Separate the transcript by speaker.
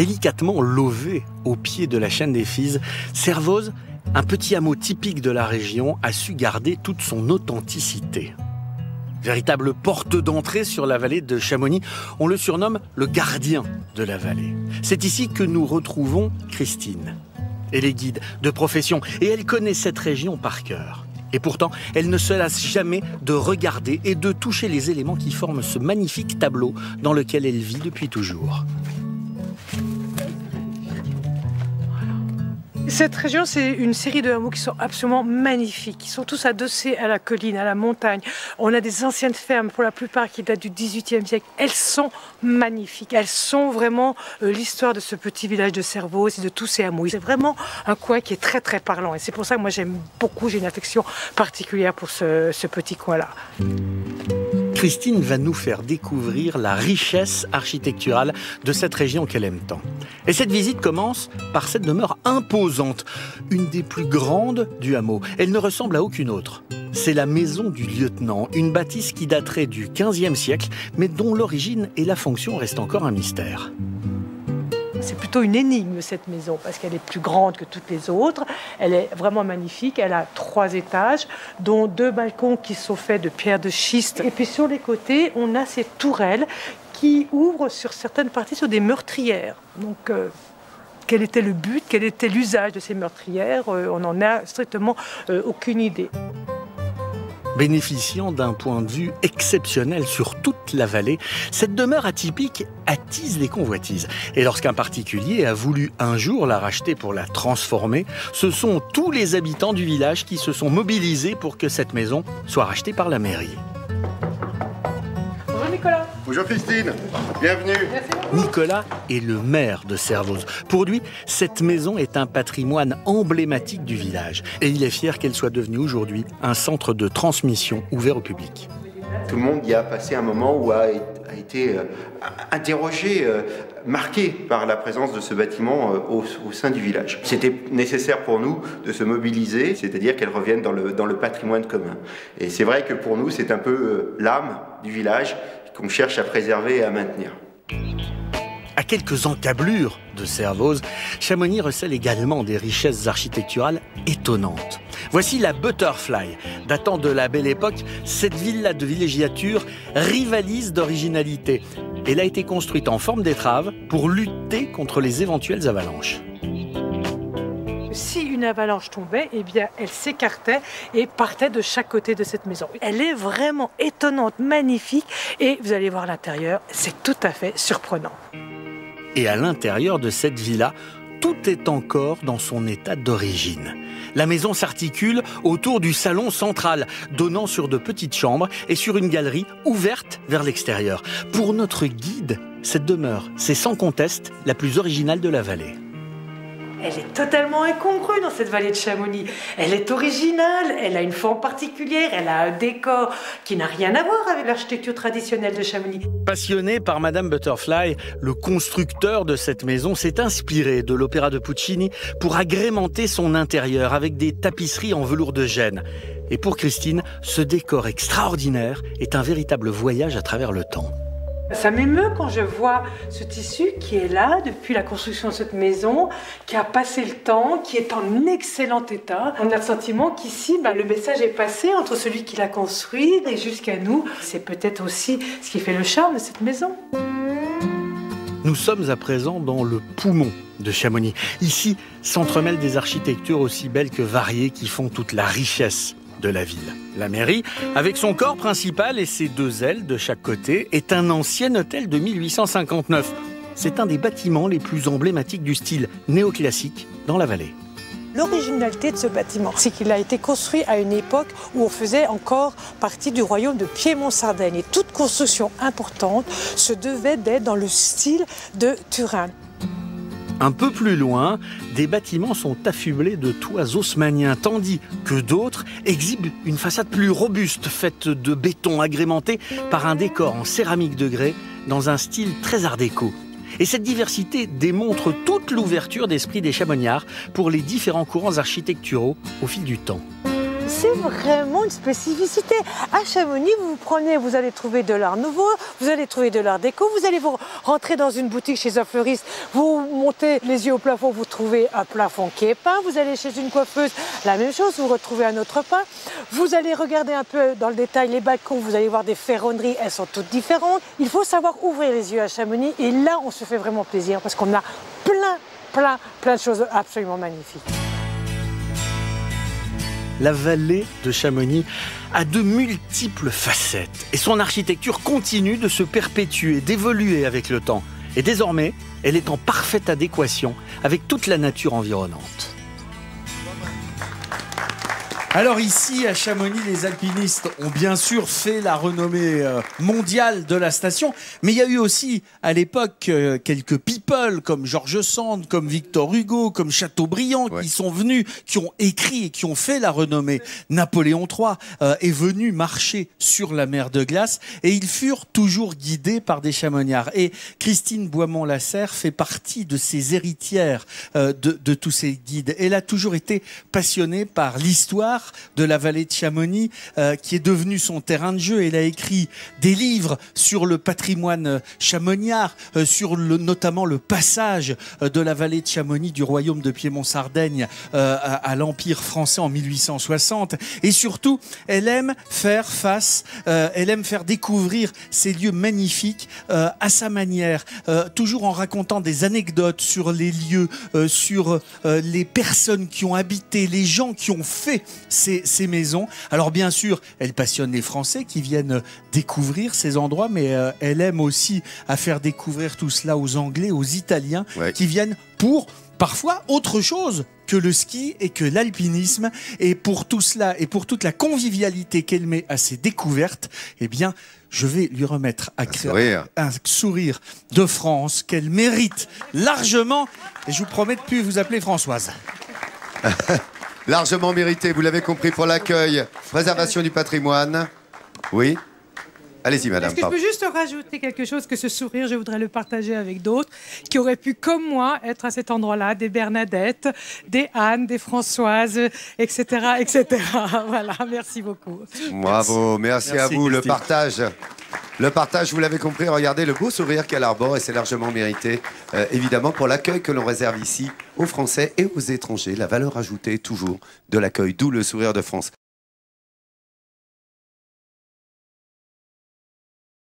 Speaker 1: Délicatement lové au pied de la chaîne des Fises, Servoz, un petit hameau typique de la région, a su garder toute son authenticité. Véritable porte d'entrée sur la vallée de Chamonix, on le surnomme le gardien de la vallée. C'est ici que nous retrouvons Christine. Elle est guide de profession et elle connaît cette région par cœur. Et pourtant, elle ne se lasse jamais de regarder et de toucher les éléments qui forment ce magnifique tableau dans lequel elle vit depuis toujours.
Speaker 2: Cette région, c'est une série de hameaux qui sont absolument magnifiques. Ils sont tous adossés à la colline, à la montagne. On a des anciennes fermes, pour la plupart, qui datent du XVIIIe siècle. Elles sont magnifiques. Elles sont vraiment l'histoire de ce petit village de Servoz et de tous ces hameaux. C'est vraiment un coin qui est très, très parlant. Et c'est pour ça que moi, j'aime beaucoup, j'ai une affection particulière pour ce petit coin-là.
Speaker 1: Christine va nous faire découvrir la richesse architecturale de cette région qu'elle aime tant. Et cette visite commence par cette demeure imposante, une des plus grandes du hameau. Elle ne ressemble à aucune autre. C'est la maison du lieutenant, une bâtisse qui daterait du XVe siècle, mais dont l'origine et la fonction restent encore un mystère.
Speaker 2: C'est plutôt une énigme, cette maison, parce qu'elle est plus grande que toutes les autres. Elle est vraiment magnifique. Elle a 3 étages, dont 2 balcons qui sont faits de pierre de schiste. Et puis sur les côtés, on a ces tourelles qui ouvrent sur certaines parties sur des meurtrières. Donc, quel était le but, quel était l'usage de ces meurtrières? On n'en a strictement aucune idée.
Speaker 1: Bénéficiant d'un point de vue exceptionnel sur toute la vallée, cette demeure atypique attise les convoitises. Et lorsqu'un particulier a voulu un jour la racheter pour la transformer, ce sont tous les habitants du village qui se sont mobilisés pour que cette maison soit rachetée par la mairie.
Speaker 2: Bonjour Nicolas.
Speaker 3: Bonjour Christine, bienvenue.
Speaker 1: Nicolas est le maire de Servoz. Pour lui, cette maison est un patrimoine emblématique du village. Et il est fier qu'elle soit devenue aujourd'hui un centre de transmission ouvert au public.
Speaker 3: Tout le monde y a passé un moment où a été interrogé, marqué par la présence de ce bâtiment au sein du village. C'était nécessaire pour nous de se mobiliser, c'est-à-dire qu'elle revienne dans le patrimoine commun. Et c'est vrai que pour nous, c'est un peu l'âme du village qu'on cherche à préserver et à maintenir.
Speaker 1: À quelques encablures de Servoz, Chamonix recèle également des richesses architecturales étonnantes. Voici la Butterfly. Datant de la Belle Époque, cette villa de villégiature rivalise d'originalité. Elle a été construite en forme d'étrave pour lutter contre les éventuelles avalanches.
Speaker 2: Si une avalanche tombait, eh bien, elle s'écartait et partait de chaque côté de cette maison. Elle est vraiment étonnante, magnifique, et vous allez voir l'intérieur, c'est tout à fait surprenant.
Speaker 1: Et à l'intérieur de cette villa, tout est encore dans son état d'origine. La maison s'articule autour du salon central, donnant sur de petites chambres et sur une galerie ouverte vers l'extérieur. Pour notre guide, cette demeure, c'est sans conteste la plus originale de la vallée.
Speaker 2: Elle est totalement incongrue dans cette vallée de Chamonix. Elle est originale, elle a une forme particulière, elle a un décor qui n'a rien à voir avec l'architecture traditionnelle de Chamonix.
Speaker 1: Passionné par Madame Butterfly, le constructeur de cette maison s'est inspiré de l'opéra de Puccini pour agrémenter son intérieur avec des tapisseries en velours de Gênes. Et pour Christine, ce décor extraordinaire est un véritable voyage à travers le temps.
Speaker 2: Ça m'émeut quand je vois ce tissu qui est là depuis la construction de cette maison, qui a passé le temps, qui est en excellent état. On a le sentiment qu'ici, le message est passé entre celui qui l'a construit et jusqu'à nous. C'est peut-être aussi ce qui fait le charme de cette maison.
Speaker 1: Nous sommes à présent dans le poumon de Chamonix. Ici s'entremêlent des architectures aussi belles que variées qui font toute la richesse de la ville. La mairie, avec son corps principal et ses 2 ailes de chaque côté, est un ancien hôtel de 1859. C'est un des bâtiments les plus emblématiques du style néoclassique dans la vallée.
Speaker 2: L'originalité de ce bâtiment, c'est qu'il a été construit à une époque où on faisait encore partie du royaume de Piémont-Sardaigne. Et toute construction importante se devait d'être dans le style de Turin.
Speaker 1: Un peu plus loin, des bâtiments sont affublés de toits haussmanniens, tandis que d'autres exhibent une façade plus robuste, faite de béton agrémenté par un décor en céramique de grès dans un style très art déco. Et cette diversité démontre toute l'ouverture d'esprit des Chamoniards pour les différents courants architecturaux au fil du temps.
Speaker 2: c'est vraiment une spécificité. À Chamonix, vous allez trouver de l'art nouveau, vous allez trouver de l'art déco, vous allez vous rentrer dans une boutique chez un fleuriste, vous montez les yeux au plafond, vous trouvez un plafond qui est peint, vous allez chez une coiffeuse, la même chose, vous retrouvez un autre peint. Vous allez regarder un peu dans le détail les balcons, vous allez voir des ferronneries, elles sont toutes différentes. Il faut savoir ouvrir les yeux à Chamonix et là, on se fait vraiment plaisir parce qu'on a plein de choses absolument magnifiques.
Speaker 1: La vallée de Chamonix a de multiples facettes et son architecture continue de se perpétuer, d'évoluer avec le temps. Et désormais, elle est en parfaite adéquation avec toute la nature environnante.
Speaker 4: Alors ici, à Chamonix, les alpinistes ont bien sûr fait la renommée mondiale de la station, mais il y a eu aussi à l'époque quelques people comme George Sand, comme Victor Hugo, comme Chateaubriand qui sont venus, qui ont écrit et qui ont fait la renommée. Napoléon III est venu marcher sur la mer de glace et ils furent toujours guidés par des chamoniards. Et Christine Boismont-Lasserre fait partie de ces héritières de tous ces guides. Elle a toujours été passionnée par l'histoire de la vallée de Chamonix, qui est devenue son terrain de jeu. Elle a écrit des livres sur le patrimoine chamoniard, sur notamment le passage de la vallée de Chamonix du royaume de Piémont-Sardaigne à l'Empire français en 1860. Et surtout, elle aime faire elle aime faire découvrir ces lieux magnifiques à sa manière, toujours en racontant des anecdotes sur les lieux, sur les personnes qui ont habité, les gens qui ont fait ces maisons. Alors bien sûr, elle passionne les Français qui viennent découvrir ces endroits, mais elle aime aussi à faire découvrir tout cela aux Anglais, aux Italiens, qui viennent pour parfois autre chose que le ski et que l'alpinisme. Et pour tout cela et pour toute la convivialité qu'elle met à ses découvertes, eh bien, je vais lui remettre un sourire de France qu'elle mérite largement. Et je vous promets de ne plus vous appeler Françoise.
Speaker 5: Largement mérité, vous l'avez compris, pour l'accueil, préservation du patrimoine. Oui. Allez-y, madame.
Speaker 2: Est-ce que je peux juste rajouter quelque chose, que ce sourire, je voudrais le partager avec d'autres qui auraient pu, comme moi, être à cet endroit-là, des Bernadette, des Anne, des Françoise, etc., etc. Voilà, merci beaucoup.
Speaker 5: Bravo, merci à vous.
Speaker 4: Christine.
Speaker 5: Le partage, vous l'avez compris, regardez le beau sourire qu'elle arbore et c'est largement mérité, évidemment, pour l'accueil que l'on réserve ici aux Français et aux étrangers. La valeur ajoutée, toujours, de l'accueil, d'où le sourire de France.